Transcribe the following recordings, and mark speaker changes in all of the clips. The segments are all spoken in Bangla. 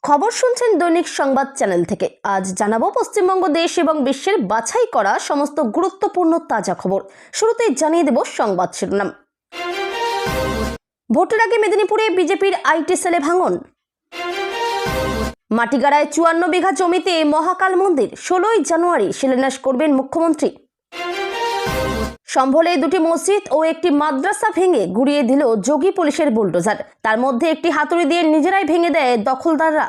Speaker 1: খবর শুনছেন দৈনিক সংবাদ চ্যানেল থেকে। আজ জানাবো পশ্চিমবঙ্গ দেশ এবং বিশ্বের বাছাই করা সমস্ত গুরুত্বপূর্ণ তাজা খবর। শুরুতেই জানিয়ে দেব সংবাদ শিরোনাম। ভোটের আগে মেদিনীপুরে বিজেপির আইটি সেলে ভাঙন। মাটিগাড়ায় ৫৪ বিঘা জমিতে মহাকাল মন্দির ১৬ই জানুয়ারি শিলান্যাস করবেন মুখ্যমন্ত্রী। সম্ভলে দুটি মসজিদ ও একটি মাদ্রাসা ভেঙে গুড়িয়ে দিল যোগী পুলিশের বুলডোজার। তার মধ্যে একটি হাতুড়ি দিয়ে নিজেরাই ভেঙে দেয় দখলদাররা।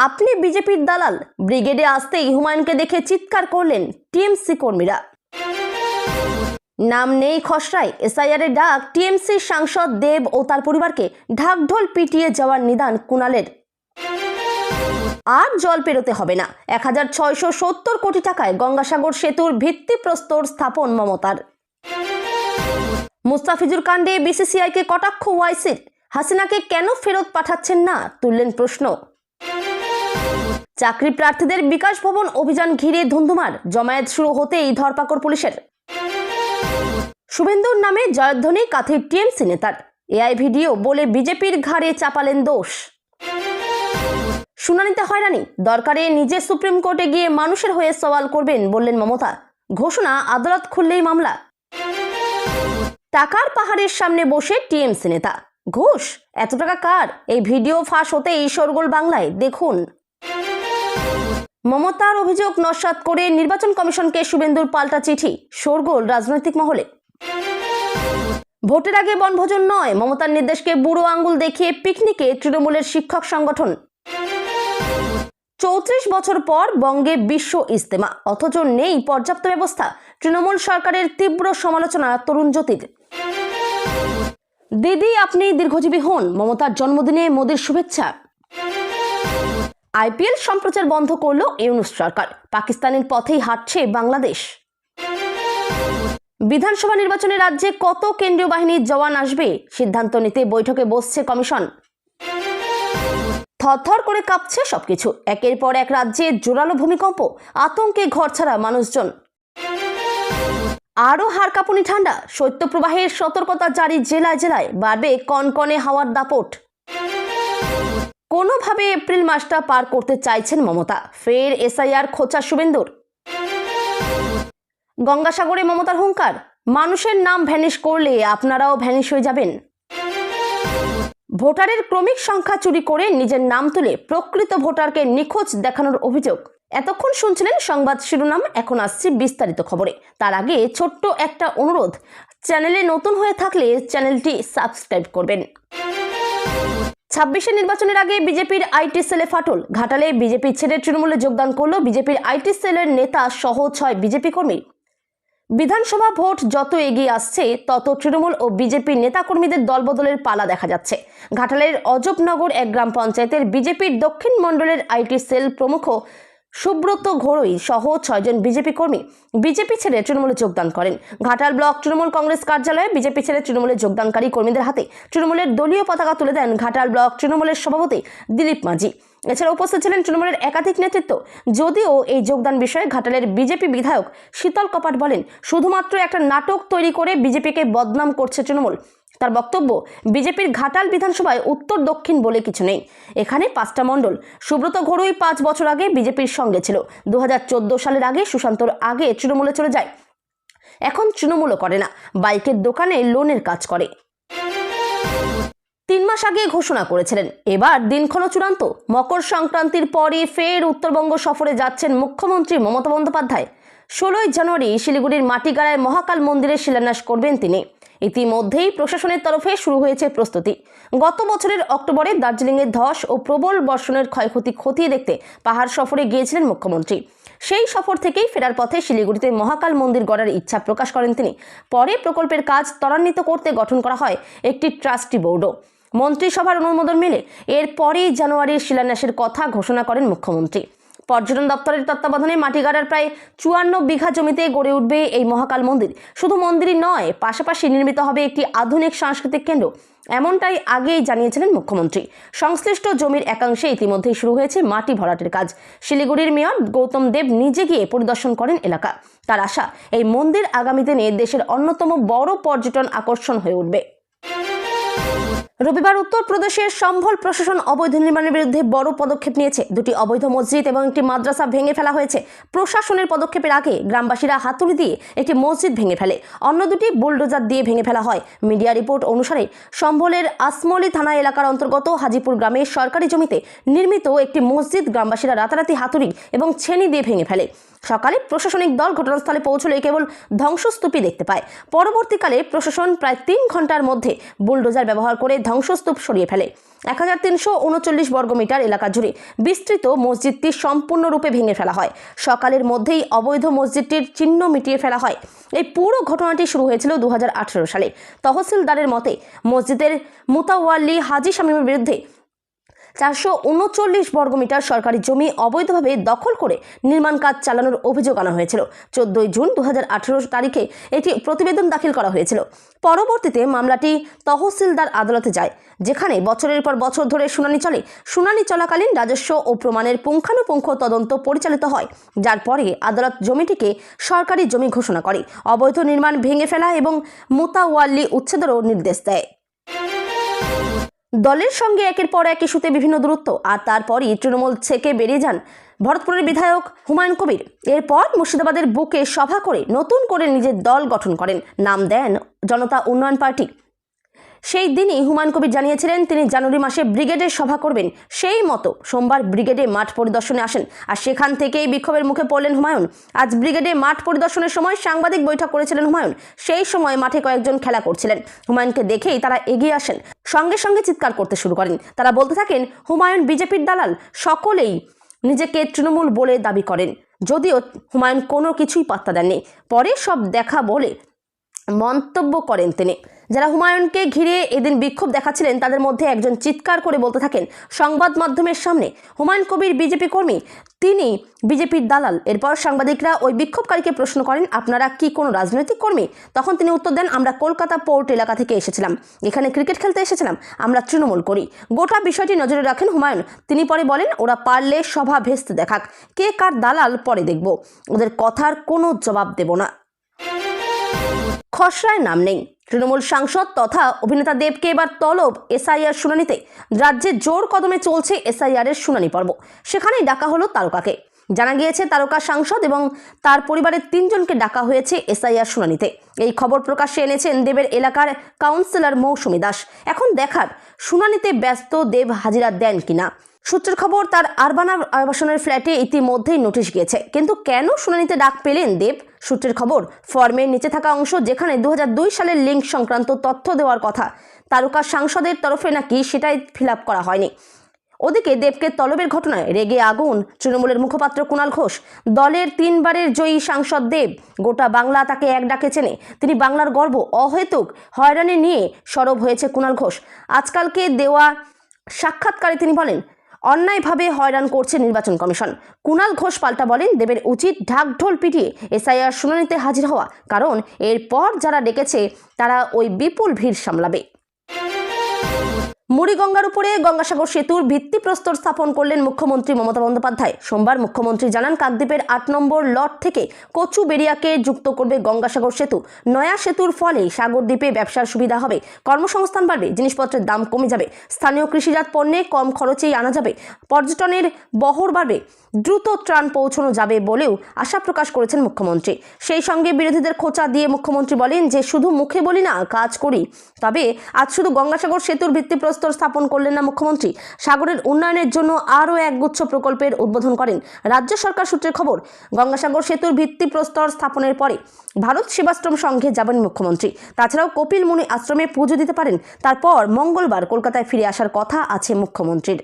Speaker 1: আপনি বিজেপির দালাল, ব্রিগেডে আসতেই হুমায়ুনকে দেখে চিৎকার করলেন টিএমসি কর্মীরা। নাম নেই খসড়ায়, এসআইআর ডাক টিএমসি সাংসদ দেব ও তার পরিবারকে ঢাকঢোল পিটিয়ে যাওয়ার নিদান কুণালের। আর জল পেরোতে হবে না, ১৬৭০ কোটি টাকায় গঙ্গাসাগর সেতুর ভিত্তিপ্রস্তর স্থাপন মমতার। মুস্তাফিজুর কাণ্ডে বিসিসিআইকে কটাক্ষ ওয়াইসির, হাসিনাকে কেন ফেরত পাঠাচ্ছেন না তুললেন প্রশ্ন। চাকরি প্রার্থীদের বিকাশ ভবন অভিযান ঘিরে ধুন্ধুমার, জমায়েত শুরু হতেই ধরপাকড় পুলিশের। শুভেন্দুর নামে জয়ধ্বনি কাঁথির টিএমসি নেতার, এআই ভিডিও বলে বিজেপির ঘাড়ে চাপালেন দোষ। শুনানিতে হয়রানি, দরকারে নিজে সুপ্রিম কোর্টে গিয়ে মানুষের হয়ে সওয়াল করবেন বললেন মমতা। ঘোষণা, আদালত খুললেই মামলা। টাকার পাহাড়ের সামনে বসে টিএমসি নেতা, ঘুষ এত টাকা কার? এই ভিডিও ফাঁস হতেই শোরগোল বাংলায়, দেখুন। মমতার অভিযোগ নস্যাৎ করে নির্বাচন কমিশনকে শুভেন্দুর পাল্টা চিঠি, শোরগোল রাজনৈতিক মহলে। ভোটের আগে বনভোজন নয়, মমতার নির্দেশকে বুড়ো আঙ্গুল দেখিয়ে পিকনিকে তৃণমূলের শিক্ষক সংগঠন। ৩৪ বছর পর বঙ্গে বিশ্ব ইজতেমা, অথচ নেই পর্যাপ্ত ব্যবস্থা, তৃণমূল সরকারের তীব্র সমালোচনা তরুণ জ্যোতির। দিদি আপনি দীর্ঘজীবী হন, মমতার জন্মদিনে মোদির শুভেচ্ছা। আইপিএল সম্প্রচার বন্ধ করল ইউনূস সরকার, পাকিস্তানের পথেই হাঁটছে বাংলাদেশ। বিধানসভা নির্বাচনে রাজ্যে কত কেন্দ্রীয় বাহিনীর জওয়ান আসবে সিদ্ধান্ত নিতে বৈঠকে বসছে কমিশন। থরথর করে কাঁপছে সবকিছু, একের পর এক রাজ্যে জোরালো ভূমিকম্প, আতঙ্কে ঘরছাড়া মানুষজন। আরও হাড় কাঁপুনি ঠান্ডা, শৈত্যপ্রবাহের সতর্কতা জারি জেলায় জেলায়, বাড়বে কনকনে হাওয়ার দাপট। কোনোভাবে এপ্রিল মাসটা পার করতে চাইছেন মমতা, ফের এসআইআর খোঁচা শুভেন্দুর। গঙ্গাসাগরে মমতার হুঙ্কার, মানুষের নাম ভ্যানিশ করলে আপনারাও ভ্যানিশ হয়ে যাবেন। ভোটারের ক্রমিক সংখ্যা চুরি করে নিজের নাম তুলে প্রকৃত ভোটারকে নিখোঁজ দেখানোর অভিযোগ। এতক্ষণ শুনছিলেন সংবাদ শিরোনাম, এখন আসছে বিস্তারিত খবরে। তার আগে ছোট্ট একটা অনুরোধ, চ্যানেলে নতুন হয়ে থাকলে চ্যানেলটি সাবস্ক্রাইব করবেন। ২৬ নির্বাচনের আগে বিজেপির আইটি সেলে ফাটল, ঘাটালে বিজেপি ছেড়ে তৃণমূলে যোগদান করল বিজেপির আইটি সেলের নেতা সহ ৬ বিজেপি কর্মী। বিধানসভা ভোট যত এগিয়ে আসছে তত তৃণমূল ও বিজেপির নেতাকর্মীদের দলবদলের পালা দেখা যাচ্ছে। ঘাটালের অজবনগর এক গ্রাম পঞ্চায়েতের বিজেপির দক্ষিণ মণ্ডলের আইটি সেল প্রমুখ সুব্রত ঘোড়ই সহ ৬ জন বিজেপি কর্মী বিজেপি ছেড়ে তৃণমূলে যোগদান করেন। ঘাটাল ব্লক তৃণমূল কংগ্রেস কার্যালয়ে বিজেপি ছেড়ে তৃণমূলে যোগদানকারী কর্মীদের হাতে তৃণমূলের দলীয় পতাকা তুলে দেন ঘাটাল ব্লক তৃণমূলের সভাপতি দিলীপ মাঝি। এছাড়া উপস্থিত ছিলেন তৃণমূলের একাধিক নেতৃত্ব। যদিও এই যোগদান বিষয়ে ঘাটালের বিজেপি বিধায়ক শীতল কপাট বলেন, শুধুমাত্র একটা নাটক তৈরি করে বিজেপিকে বদনাম করছে তৃণমূল। তার বক্তব্য, বিজেপির ঘাটাল বিধানসভায় উত্তর দক্ষিণ বলে কিছু নেই, এখানে 5টা মণ্ডল। সুব্রত ঘোড়ই 5 বছর আগে বিজেপির সঙ্গে ছিল, 2014 সালের আগে সুশান্তর আগে তৃণমূলে চলে যায়, এখন তৃণমূলও করে না, বাইকের দোকানে লোনের কাজ করে। 3 মাস আগে ঘোষণা করেছিলেন, এবার দিনক্ষণ চূড়ান্ত। মকর সংক্রান্তির পরই ফের উত্তরবঙ্গ সফরে যাচ্ছেন মুখ্যমন্ত্রী মমতা বন্দ্যোপাধ্যায়। 16ই জানুয়ারি শিলিগুড়ির মাটিগাড়ায় মহাকাল মন্দিরে শিলান্যাস করবেন তিনি। ইতিমধ্যেই প্রশাসনের তরফে শুরু হয়েছে প্রস্তুতি। গত বছরের অক্টোবরে দার্জিলিংয়ের ধস ও প্রবল বর্ষণের ক্ষয়ক্ষতি খতিয়ে দেখতে পাহাড় সফরে গিয়েছিলেন মুখ্যমন্ত্রী। সেই সফর থেকেই ফেরার পথে শিলিগুড়িতে মহাকাল মন্দির গড়ার ইচ্ছা প্রকাশ করেন তিনি। পরে প্রকল্পের কাজ ত্বরান্বিত করতে গঠন করা হয় একটি ট্রাস্টি বোর্ডও। মন্ত্রিসভার অনুমোদন মেলে এরপরেই জানুয়ারির শিলান্যাসের কথা ঘোষণা করেন মুখ্যমন্ত্রী। পর্যটন দপ্তরের তত্ত্বাবধানে মাটিগাড়ার প্রায় ৫৪ বিঘা জমিতে গড়ে উঠবে এই মহাকাল মন্দির। শুধু মন্দিরই নয়, পাশাপাশি নির্মিত হবে একটি আধুনিক সাংস্কৃতিক কেন্দ্র, এমনটাই আগেই জানিয়েছিলেন মুখ্যমন্ত্রী। সংশ্লিষ্ট জমির একাংশে ইতিমধ্যেই শুরু হয়েছে মাটি ভরাটের কাজ। শিলিগুড়ির মেয়র গৌতম দেব নিজে গিয়ে পরিদর্শন করেন এলাকা। তার আশা, এই মন্দির আগামী দিনে দেশের অন্যতম বড় পর্যটন আকর্ষণ হয়ে উঠবে। রবিবার উত্তরপ্রদেশের সম্ভল প্রশাসন অবৈধ নির্মাণের বিরুদ্ধে বড় পদক্ষেপ নিয়েছে। দুটি অবৈধ মসজিদ এবং একটি মাদ্রাসা ভেঙে ফেলা হয়েছে। প্রশাসনের পদক্ষেপের আগে গ্রামবাসীরা হাতুড়ি দিয়ে একটি মসজিদ ভেঙে ফেলে, অন্য দুটি বুলডোজার দিয়ে ভেঙে ফেলা হয়। মিডিয়া রিপোর্ট অনুসারে সম্ভলের আসমলি থানা এলাকার অন্তর্গত হাজিপুর গ্রামে সরকারি জমিতে নির্মিত একটি মসজিদ গ্রামবাসীরা রাতারাতি হাতুড়ি এবং ছেনি দিয়ে ভেঙে ফেলে। সকালে প্রশাসনিক দল ঘটনাস্থলে পৌঁছলে কেবল ধ্বংসস্তূপই দেখতে পায়। পরবর্তীকালে প্রশাসন প্রায় 3 ঘন্টার মধ্যে বুলডোজার ব্যবহার করে ধ্বংসস্তূপ সরিয়ে ফেলে। 1339 বর্গমিটার এলাকা জুড়ে বিস্তৃত মসজিদটি সম্পূর্ণরূপে ভেঙে ফেলা হয়। সকালের মধ্যেই অবৈধ মসজিদটির চিহ্ন মিটিয়ে ফেলা হয়। এই পুরো ঘটনাটি শুরু হয়েছিল 2018 সালে। তহসিলদারের মতে মসজিদের মুতাওয়াল্লি হাজি শামীমের বিরুদ্ধে 439 বর্গমিটার সরকারি জমি অবৈধভাবে দখল করে নির্মাণ কাজ চালানোর অভিযোগ আনা হয়েছিল। 14 জুন 2018 তারিখে একটি প্রতিবেদন দাখিল করা হয়েছিল। পরবর্তীতে মামলাটি তহসিলদার আদালতে যায়, যেখানে বছরের পর বছর ধরে শুনানি চলে। শুনানি চলাকালীন রাজস্ব ও প্রমাণের পুঙ্খানুপুঙ্খ তদন্ত পরিচালিত হয়, যার পরে আদালত জমিটিকে সরকারি জমি ঘোষণা করে, অবৈধ নির্মাণ ভেঙে ফেলা এবং মুতাওয়াল্লি উচ্ছেদেরও নির্দেশ দেয়। দলের সঙ্গে একের পর এক ইস্যুতে বিভিন্ন দূরত্ব, আর তারপরই তৃণমূল থেকে বেরিয়ে যান ভরতপুরের বিধায়ক হুমায়ুন কবির। এরপর মুর্শিদাবাদের বুকে সভা করে নতুন করে নিজের দল গঠন করেন, নাম দেন জনতা উন্নয়ন পার্টি। সেই দিনই হুমায়ুন কবির জানিয়েছিলেন তিনি জানুয়ারি মাসে ব্রিগেডের সভা করবেন। সেই মতো সোমবার ব্রিগেডে মাঠ পরিদর্শনে আসেন, আর সেখান থেকেই বিক্ষোভের মুখে পড়লেন হুমায়ুন। আজ ব্রিগেডে মাঠ পরিদর্শনের সময় সাংবাদিক বৈঠক করেছিলেন হুমায়ুন। সেই সময় মাঠে কয়েকজন খেলা করছিলেন। হুমায়ুনকে দেখেই তারা এগিয়ে আসেন, সঙ্গে সঙ্গে চিৎকার করতে শুরু করেন। তারা বলতে থাকেন হুমায়ুন বিজেপির দালাল। সকলেই নিজেকে তৃণমূল বলে দাবি করেন, যদিও হুমায়ুন কোনো কিছুই পাত্তা দেননি। পরে সব দেখা বলে মন্তব্য করেন তিনি। যারা হুমায়ুনকে ঘিরে এদিন বিক্ষোভ দেখাচ্ছিলেন তাদের মধ্যে একজন চিৎকার করে বলতে থাকেন সংবাদ মাধ্যমের সামনে, হুমায়ুন কবির বিজেপি কর্মী, তিনি বিজেপির দালাল। এরপর সাংবাদিকরা ওই বিক্ষোভকারীকে প্রশ্ন করেন, আপনারা কি কোনো রাজনৈতিক কর্মী? তখন তিনি উত্তর দেন, আমরা কলকাতা পোর্ট এলাকা থেকে এসেছিলাম, এখানে ক্রিকেট খেলতে এসেছিলাম, আমরা তৃণমূল করি। গোটা বিষয়টি নজরে রাখেন হুমায়ুন। তিনি পরে বলেন, ওরা পারলে সভা ভেস্তে দেখাক, কে কার দালাল পরে দেখব, ওদের কথার কোনো জবাব দেব না। খসড়ায় নাম নেই। তৃণমূল সাংসদ তথা অভিনেতা দেবকে এবার তলব এসআইআর শুনানিতে। রাজ্যে জোর কদমে চলছে এসআইআর এর শুনানি পর্ব। সেখানেই ডাকা হলো তারকাকে। জানা গিয়েছে তারকা সাংসদ এবং তার পরিবারের 3 জনকে ডাকা হয়েছে এসআইআর শুনানিতে। এই খবর প্রকাশ্যে এনেছেন দেবের এলাকার কাউন্সিলর মৌসুমী দাস। এখন দেখার শুনানিতে ব্যস্ত দেব হাজিরা দেন কিনা। সূত্রের খবর, তার আরবানা আবাসনের ফ্ল্যাটে ইতিমধ্যেই নোটিশ গিয়েছে, কিন্তু কেন শুনানিতে ডাক পেলেন দেব? সূত্রের খবর, ফর্মের নিচে থাকা অংশ যেখানে 2002 সালের লিঙ্ক সংক্রান্ত তথ্য দেওয়ার কথা তারকা সাংসদের তরফে নাকি সেটাই ফিল আপ করা হয়নি। ওদিকে দেবকে তলবের ঘটনায় রেগে আগুন তৃণমূলের মুখপাত্র কুণাল ঘোষ। দলের 3 বারের জয়ী সাংসদ দেব, গোটা বাংলা তাকে এক ডাকে চেনে, তিনি বাংলার গর্ব। অহেতুক হয়রানি নিয়ে সরব হয়েছে কুণাল ঘোষ। আজকালকে দেওয়া সাক্ষাৎকারে তিনি বলেন, অন্যায়ভাবে হয়রান করছে নির্বাচন কমিশন। কুণাল ঘোষ পাল্টা বলেন, দেবের উচিত ঢাকঢোল পিটিয়ে এসআইআর শুনানিতে হাজির হওয়া, কারণ এরপর যারা ডেকেছে তারা ওই বিপুল ভিড় সামলাবে। মুড়িগঙ্গার উপরে গঙ্গাসাগর সেতুর ভিত্তিপ্রস্তর স্থাপন করলেন মুখ্যমন্ত্রী মমতা বন্দ্যোপাধ্যায়। সোমবার মুখ্যমন্ত্রী জানান, কাকদ্বীপের 8 নম্বর লট থেকে কচুবেড়িয়াকে যুক্ত করবে গঙ্গাসাগর সেতু। নয়া সেতুর ফলে সাগরদ্বীপে ব্যবসার সুবিধা হবে, কর্মসংস্থান বাড়বে, জিনিসপত্রের দাম কমে যাবে, স্থানীয় কৃষিজাত পণ্যে কম খরচেই আনা যাবে, পর্যটনের বহর বাড়বে, দ্রুত ত্রাণ পৌঁছানো যাবে বলেও আশা প্রকাশ করেছেন মুখ্যমন্ত্রী। সেই সঙ্গে বিরোধীদের খোঁচা দিয়ে মুখ্যমন্ত্রী বলেন যে শুধু মুখে বলি না, কাজ করি। তবে আজ শুধু গঙ্গাসাগর সেতুর ভিত্তিপ্রস্তর স্থাপন করলেন না মুখ্যমন্ত্রী, সাগরের উন্নয়নের জন্য আরও একগুচ্ছ প্রকল্পের উদ্বোধন করেন। রাজ্য সরকার সূত্রের খবর, গঙ্গাসাগর সেতুর ভিত্তিপ্রস্তর স্থাপনের পরে ভারত সেবাশ্রম সংঘে যাবেন মুখ্যমন্ত্রী। তাছাড়াও কপিল মুনি আশ্রমে পুজো দিতে পারেন। তারপর মঙ্গলবার কলকাতায় ফিরে আসার কথা আছে মুখ্যমন্ত্রীর।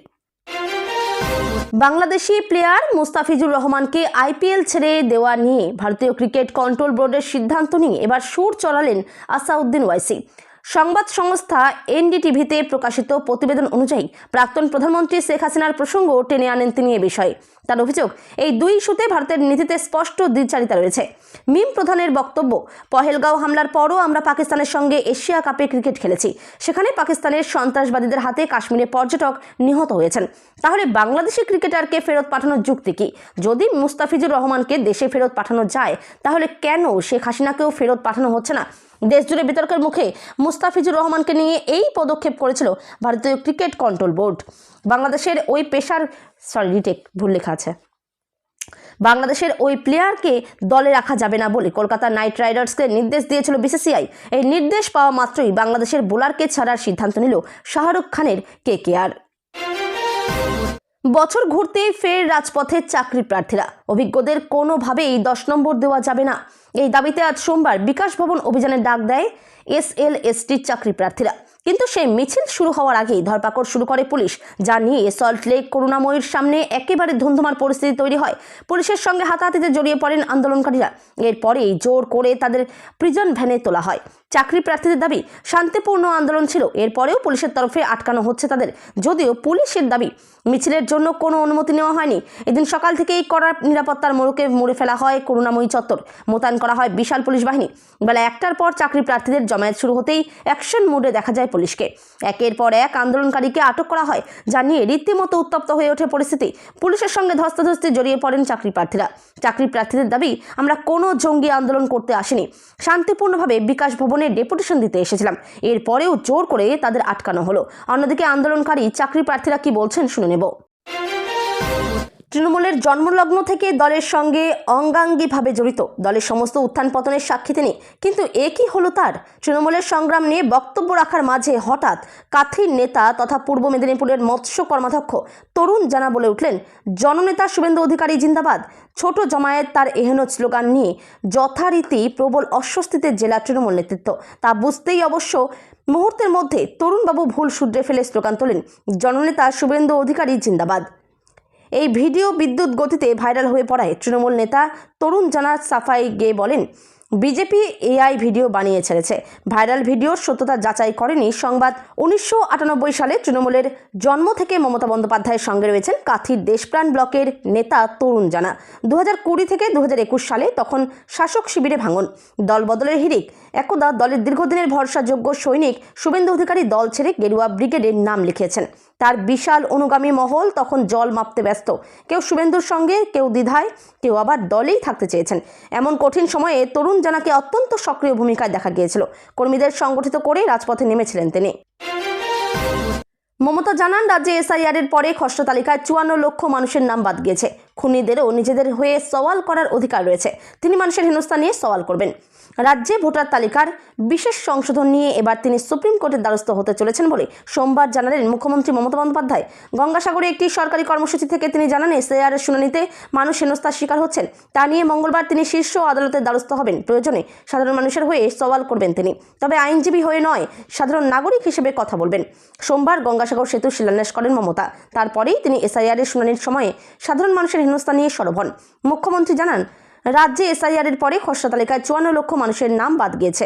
Speaker 1: বাংলাদেশি প্লেয়ার মুস্তাফিজুর রহমানকে আইপিএল ছেড়ে দেওয়া নিয়ে ভারতীয় ক্রিকেট কন্ট্রোল বোর্ডের সিদ্ধান্ত নিয়ে এবার সুর চড়ালেন আসাউদ্দিন ওয়াইসি। সংবাদ সংস্থা এনডিটিভিতে প্রকাশিত প্রতিবেদন অনুযায়ী প্রাক্তন প্রধানমন্ত্রী শেখ হাসিনার প্রসঙ্গ টেনে আনেন তিনি এ বিষয়ে। তার অভিযোগ, এই 2 ইস্যুতে ভারতের নীতিতে স্পষ্ট দ্বিচারিতা রয়েছে। মিম প্রধানের বক্তব্য, পহেলগাঁও হামলার পরও আমরা পাকিস্তানের সঙ্গে এশিয়া কাপে ক্রিকেট খেলেছি, সেখানে পাকিস্তানের সন্ত্রাসবাদীদের হাতে কাশ্মীরে পর্যটক নিহত হয়েছেন। তাহলে বাংলাদেশি ক্রিকেটারকে ফেরত পাঠানোর যুক্তি কি? যদি মুস্তাফিজুর রহমানকে দেশে ফেরত পাঠানো যায়, তাহলে কেন শেখ হাসিনাকেও ফেরত পাঠানো হচ্ছে না? দেশজুড়ে বিতর্কের মুখে মুস্তাফিজুর রহমানকে নিয়ে এই পদক্ষেপ করেছিল ভারতীয় ক্রিকেট কন্ট্রোল বোর্ড। বাংলাদেশের ওই প্লেয়ারকে দলে রাখা যাবে না বলে কলকাতা নাইট রাইডার্সকে নির্দেশ দিয়েছিল বিসিসিআই। এই নির্দেশ পাওয়া মাত্রই বাংলাদেশের বোলারকে ছাড়ার সিদ্ধান্ত নিল শাহরুখ খানের কেকেআর। বছর ঘুরতেই ফের রাজপথে চাকরি প্রার্থীরা। অভিজ্ঞদের কোনোভাবেই 10 নম্বর দেওয়া যাবে না, এই দাবিতে আজ সোমবার বিকাশ ভবন অভিযানের ডাক দেয় SLST চাকরি প্রার্থীরা। কিন্তু সেই মিছিল শুরু হওয়ার আগেই ধরপাকড় শুরু করে পুলিশ, যা নিয়ে সল্টলেক করুণাময়ীর সামনে একেবারে ধুন্ধুমার পরিস্থিতি তৈরি হয়। পুলিশের সঙ্গে হাতাহাতিতে জড়িয়ে পড়েন আন্দোলনকারীরা। এরপরেই জোর করে তাদের প্রিজন ভ্যানে তোলা হয়। চাকরি প্রার্থীদের দাবি শান্তিপূর্ণ আন্দোলন ছিল, এরপরেও পুলিশের তরফে আটকানো হচ্ছে তাদের। যদিও পুলিশের দাবি মিছিলের জন্য কোনো অনুমতি নেওয়া হয়নি। এদিন সকাল থেকেই কড়া নিরাপত্তার মোড়কে মুড়ে ফেলা হয় করুণাময়ী চত্বর। মোতায়েন করা হয় বিশাল পুলিশ বাহিনী। বেলা 1টার পর চাকরি প্রার্থীদের জমায়েত শুরু হতেই অ্যাকশন মোডে দেখা যায় পুলিশকে। একের পর এক আন্দোলনকারীকে আটক করা হয়, যা নিয়ে রীতিমতো উত্তপ্ত হয়ে ওঠে পরিস্থিতি। পুলিশের সঙ্গে ধস্তাধস্তি জড়িয়ে পড়েন চাকরি প্রার্থীরা। চাকরি প্রার্থীদের দাবি, আমরা কোনো জঙ্গি আন্দোলন করতে আসিনি, শান্তিপূর্ণভাবে বিকাশ ভবনে ডেপুটেশন দিতে এসেছিলাম। এরপরেও জোর করে তাদের আটকানো হলো। অন্যদিকে আন্দোলনকারী চাকরি প্রার্থীরা কি বলছেন শুনে নেব। তৃণমূলের জন্মলগ্ন থেকে দলের সঙ্গে অঙ্গাঙ্গিভাবে জড়িত, দলের সমস্ত উত্থান পতনের সাক্ষী তিনি। কিন্তু এ কি হলো তার? তৃণমূলের সংগ্রাম নিয়ে বক্তব্য রাখার মাঝে হঠাৎ কাথির নেতা তথা পূর্ব মেদিনীপুরের মৎস্য কর্মাধ্যক্ষ তরুণ জানা বলে উঠলেন, জননেতা শুভেন্দু অধিকারী জিন্দাবাদ। ছোট জমায়েত তার এহেন স্লোগান নিয়ে যথারীতি প্রবল অস্বস্তিতে জেলা তৃণমূল নেতৃত্ব। তা বুঝতেই অবশ্য মুহূর্তের মধ্যে তরুণবাবু ভুল শুধরে ফেলে স্লোগান তোলেন, জননেতা শুভেন্দু অধিকারী জিন্দাবাদ। এই ভিডিও বিদ্যুৎ গতিতে ভাইরাল হয়ে পড়ায় তৃণমূল নেতা তরুণ জানা সাফাই গেয়ে বলেন, বিজেপি AI ভিডিও বানিয়ে ছেড়েছে। ভাইরাল ভিডিওর সত্যতা যাচাই করেনি সংবাদ। 1998 সালে তৃণমূলের জন্ম থেকে মমতা বন্দ্যোপাধ্যায়ের সঙ্গে রয়েছেন কাথির দেশপ্রাণ ব্লকের নেতা তরুণ জানা। 2020 থেকে 2021 সালে তখন শাসক শিবিরে ভাঙন, দল বদলের হিড়িক। একদা দলের দীর্ঘদিনের ভরসাযোগ্য সৈনিক শুভেন্দু অধিকারী দল ছেড়ে গেরুয়া ব্রিগেডের নাম লিখিয়েছেন। তার বিশাল অনুগামী মহল তখন জল মাপতে ব্যস্ত। কেউ শুভেন্দুর সঙ্গে, কেউ দ্বিধায়, কেউ আবার দলেই থাকতে চেয়েছেন। এমন কঠিন সময়ে তরুণ জানাকে অত্যন্ত সক্রিয় ভূমিকায় দেখা গিয়েছিল। কর্মীদের সংগঠিত করে রাজপথে নেমেছিলেন তিনি। মমতা জানান, রাজ্যে SIR এর পরে খসড়া তালিকায় 54 লক্ষ মানুষের নাম বাদ গিয়েছে। খুনিদেরও নিজেদের হয়ে সওয়াল করার অধিকার রয়েছে। তিনি মানুষের হেনস্থা নিয়ে সওয়াল করবেন। রাজ্যে ভোটার তালিকার বিশেষ সংশোধন নিয়ে এবার তিনি সুপ্রিম কোর্টের দ্বারস্থ হতে চলেছেন বলে সোমবার জানালেন মুখ্যমন্ত্রী মমতা বন্দ্যোপাধ্যায়। গঙ্গাসাগরে একটি সরকারি কর্মসূচি থেকে তিনি জানান, SIR এর শুনানিতে মানুষ হেনস্থার শিকার হচ্ছেন। তা নিয়ে মঙ্গলবার তিনি শীর্ষ আদালতের দ্বারস্থ হবেন। প্রয়োজনে সাধারণ মানুষের হয়ে সওয়াল করবেন তিনি, তবে আইনজীবী হয়ে নয়, সাধারণ নাগরিক হিসেবে কথা বলবেন। সোমবার গঙ্গাসাগর সেতু শিলান্যাস করেন মমতা। তারপরেই তিনি SIR এর শুনানির সময়ে সাধারণ মানুষের হেনস্থা নিয়ে সরব হন। মুখ্যমন্ত্রী জানান, রাজ্যে SIR এর পরে খসড়া তালিকায় 54 লক্ষ মানুষের নাম বাদ গিয়েছে।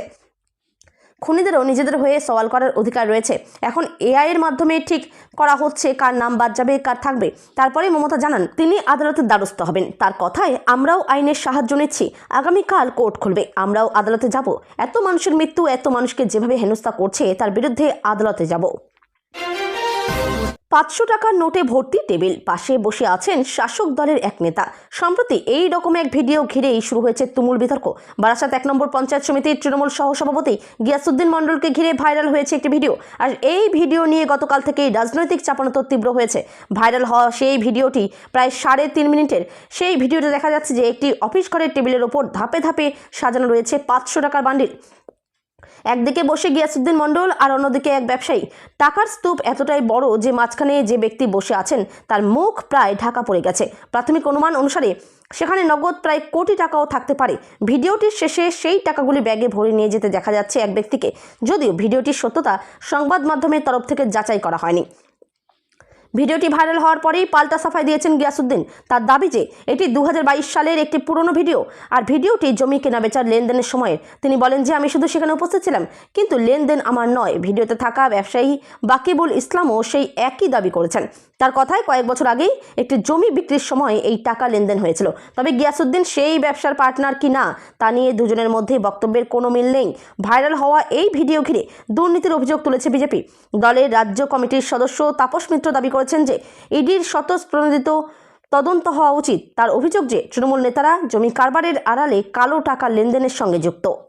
Speaker 1: খুনিদেরও নিজেদের হয়ে সওয়াল করার অধিকার রয়েছে। এখন AI এর মাধ্যমে ঠিক করা হচ্ছে কার নাম বাদ যাবে, কার থাকবে। তারপরে মমতা জানান, তিনি আদালতের দ্বারস্থ হবেন। তার কথায়, আমরাও আইনের সাহায্য নিচ্ছি। আগামীকাল কোর্ট খুলবে, আমরাও আদালতে যাব। এত মানুষের মৃত্যু, এত মানুষকে যেভাবে হেনস্থা করছে, তার বিরুদ্ধে আদালতে যাব। 500 টাকার নোটে ভর্তি টেবিল, পাশে বসে আছেন শাসক দলের এক নেতা। সম্প্রতি এই রকম এক ভিডিও ঘিরেই শুরু হয়েছে তুমুল বিতর্ক। বারাসাত 1 নম্বর পঞ্চায়েত সমিতির তৃণমূল সহসভাপতি গিয়াসউদ্দিন মণ্ডলকে ঘিরে ভাইরাল হয়েছে একটি ভিডিও। আর এই ভিডিও নিয়ে গতকাল থেকেই রাজনৈতিক চাপানোতর তীব্র হয়েছে। ভাইরাল হওয়া সেই ভিডিওটি প্রায় 3.5 মিনিটের। সেই ভিডিওতে দেখা যাচ্ছে যে একটি অফিস ঘরের টেবিলের ওপর ধাপে ধাপে সাজানো রয়েছে 500 টাকার বান্ডিল। একদিকে বসে গিয়াসউদ্দিন মণ্ডল আর অন্যদিকে এক ব্যবসায়ী। টাকার স্তূপ এতটাই বড় যে মাঝখানে যে ব্যক্তি বসে আছেন তার মুখ প্রায় ঢাকা পড়ে গেছে। প্রাথমিক অনুমান অনুসারে সেখানে নগদ প্রায় কোটি টাকাও থাকতে পারে। ভিডিওটির শেষে সেই টাকাগুলি ব্যাগে ভরে নিয়ে যেতে দেখা যাচ্ছে এক ব্যক্তিকে। যদিও ভিডিওটির সত্যতা সংবাদ মাধ্যমের তরফ থেকে যাচাই করা হয়নি। ভিডিওটি ভাইরাল হওয়ার পরেই পাল্টা সাফাই দিয়েছেন গিয়াসউদ্দিন। তার দাবি যে এটি 2022 সালের একটি পুরনো ভিডিও, আর ভিডিওটি জমি কেনাবেচার লেনদেনের সময়ের। তিনি বলেন যে, আমি শুধু সেখানে উপস্থিত ছিলাম, কিন্তু লেনদেন আমার নয়। ভিডিওতে থাকা ব্যবসায়ী বাকিবুল ইসলামও সেই একই দাবি করেছেন। তার কথায়, কয়েক বছর আগেই একটি জমি বিক্রির সময় এই টাকা লেনদেন হয়েছিল। তবে গিয়াসউদ্দিন সেই ব্যবসার পার্টনার কি না তা নিয়ে দুজনের মধ্যে বক্তব্যের কোনো মিল নেই। ভাইরাল হওয়া এই ভিডিও ঘিরে দুর্নীতির অভিযোগ তুলেছে বিজেপি। দলের রাজ্য কমিটির সদস্য তাপস মিত্র দাবি করেছেন যে ইডির স্বতঃপ্রণোদিত তদন্ত হওয়া উচিত। তার অভিযোগ যে তৃণমূল নেতারা জমি কারবারের আড়ালে কালো টাকা লেনদেনের সঙ্গে যুক্ত।